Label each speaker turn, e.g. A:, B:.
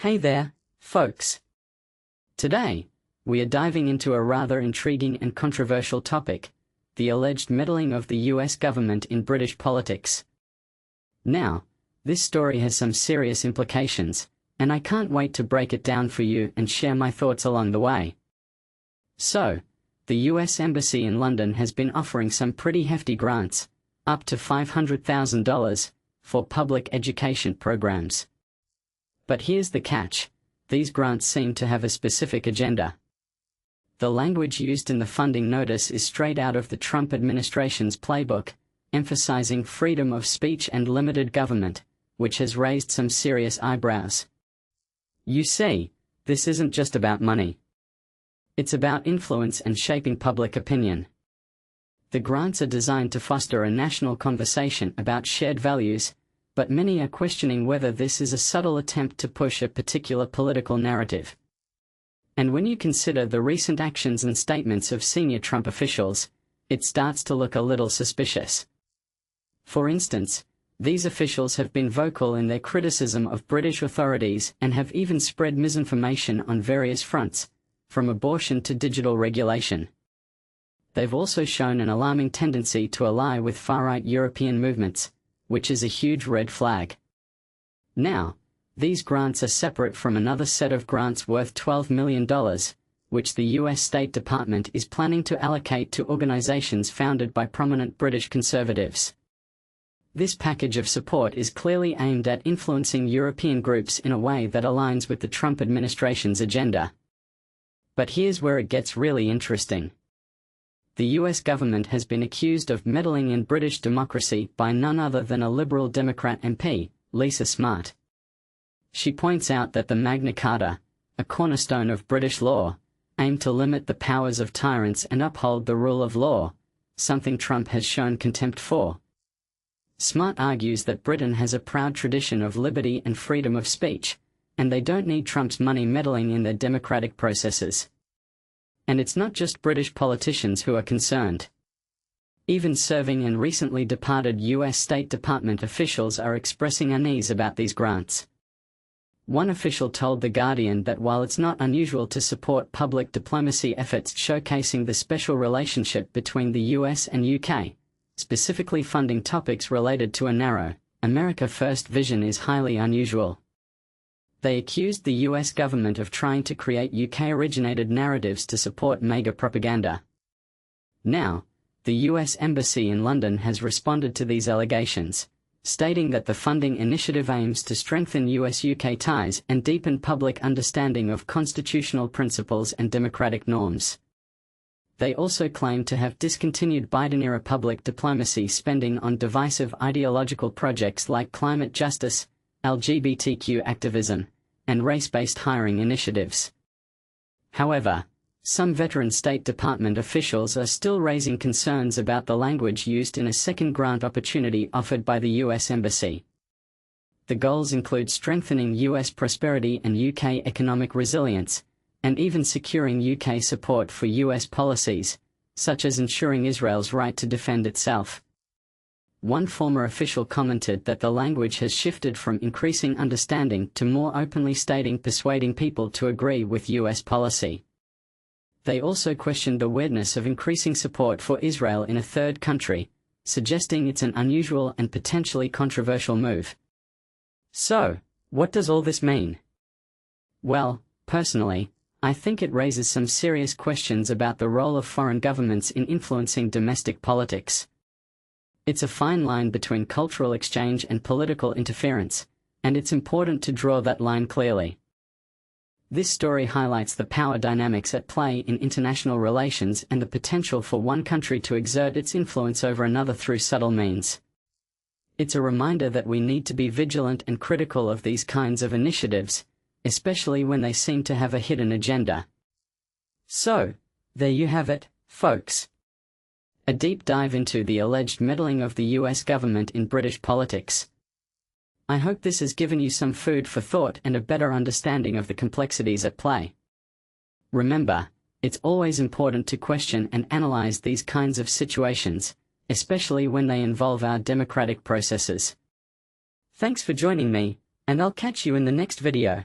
A: Hey there, folks. Today, we are diving into a rather intriguing and controversial topic: the alleged meddling of the US government in British politics. Now, this story has some serious implications, and I can't wait to break it down for you and share my thoughts along the way. So, the US Embassy in London has been offering some pretty hefty grants, up to $500,000, for public education programs. But here's the catch: these grants seem to have a specific agenda. The language used in the funding notice is straight out of the Trump administration's playbook, emphasizing freedom of speech and limited government, which has raised some serious eyebrows. You see, this isn't just about money. It's about influence and shaping public opinion. The grants are designed to foster a national conversation about shared values, but many are questioning whether this is a subtle attempt to push a particular political narrative. And when you consider the recent actions and statements of senior Trump officials, it starts to look a little suspicious. For instance, these officials have been vocal in their criticism of British authorities and have even spread misinformation on various fronts, from abortion to digital regulation. They've also shown an alarming tendency to ally with far-right European movements, which is a huge red flag. Now, these grants are separate from another set of grants worth $12 million, which the US State Department is planning to allocate to organizations founded by prominent British conservatives. This package of support is clearly aimed at influencing European groups in a way that aligns with the Trump administration's agenda. But here's where it gets really interesting. The US government has been accused of meddling in British democracy by none other than a Liberal Democrat MP, Lisa Smart. She points out that the Magna Carta, a cornerstone of British law, aimed to limit the powers of tyrants and uphold the rule of law, something Trump has shown contempt for. Smart argues that Britain has a proud tradition of liberty and freedom of speech, and they don't need Trump's money meddling in their democratic processes. And it's not just British politicians who are concerned. Even serving and recently departed US State Department officials are expressing unease about these grants. One official told The Guardian that while it's not unusual to support public diplomacy efforts showcasing the special relationship between the US and UK, specifically funding topics related to a narrow, America First vision is highly unusual. They accused the US government of trying to create UK-originated narratives to support MAGA propaganda. Now, the US Embassy in London has responded to these allegations, stating that the funding initiative aims to strengthen US-UK ties and deepen public understanding of constitutional principles and democratic norms. They also claim to have discontinued Biden-era public diplomacy spending on divisive ideological projects like climate justice, LGBTQ activism, and race-based hiring initiatives. However, some veteran State Department officials are still raising concerns about the language used in a second grant opportunity offered by the US Embassy. The goals include strengthening US prosperity and UK economic resilience, and even securing UK support for US policies, such as ensuring Israel's right to defend itself. One former official commented that the language has shifted from increasing understanding to more openly stating persuading people to agree with US policy. They also questioned the weirdness of increasing support for Israel in a third country, suggesting it's an unusual and potentially controversial move. So, what does all this mean? Well, personally, I think it raises some serious questions about the role of foreign governments in influencing domestic politics. It's a fine line between cultural exchange and political interference, and it's important to draw that line clearly. This story highlights the power dynamics at play in international relations and the potential for one country to exert its influence over another through subtle means. It's a reminder that we need to be vigilant and critical of these kinds of initiatives, especially when they seem to have a hidden agenda. So, there you have it, folks. A deep dive into the alleged meddling of the US government in British politics. I hope this has given you some food for thought and a better understanding of the complexities at play. Remember, it's always important to question and analyze these kinds of situations, especially when they involve our democratic processes. Thanks for joining me, and I'll catch you in the next video.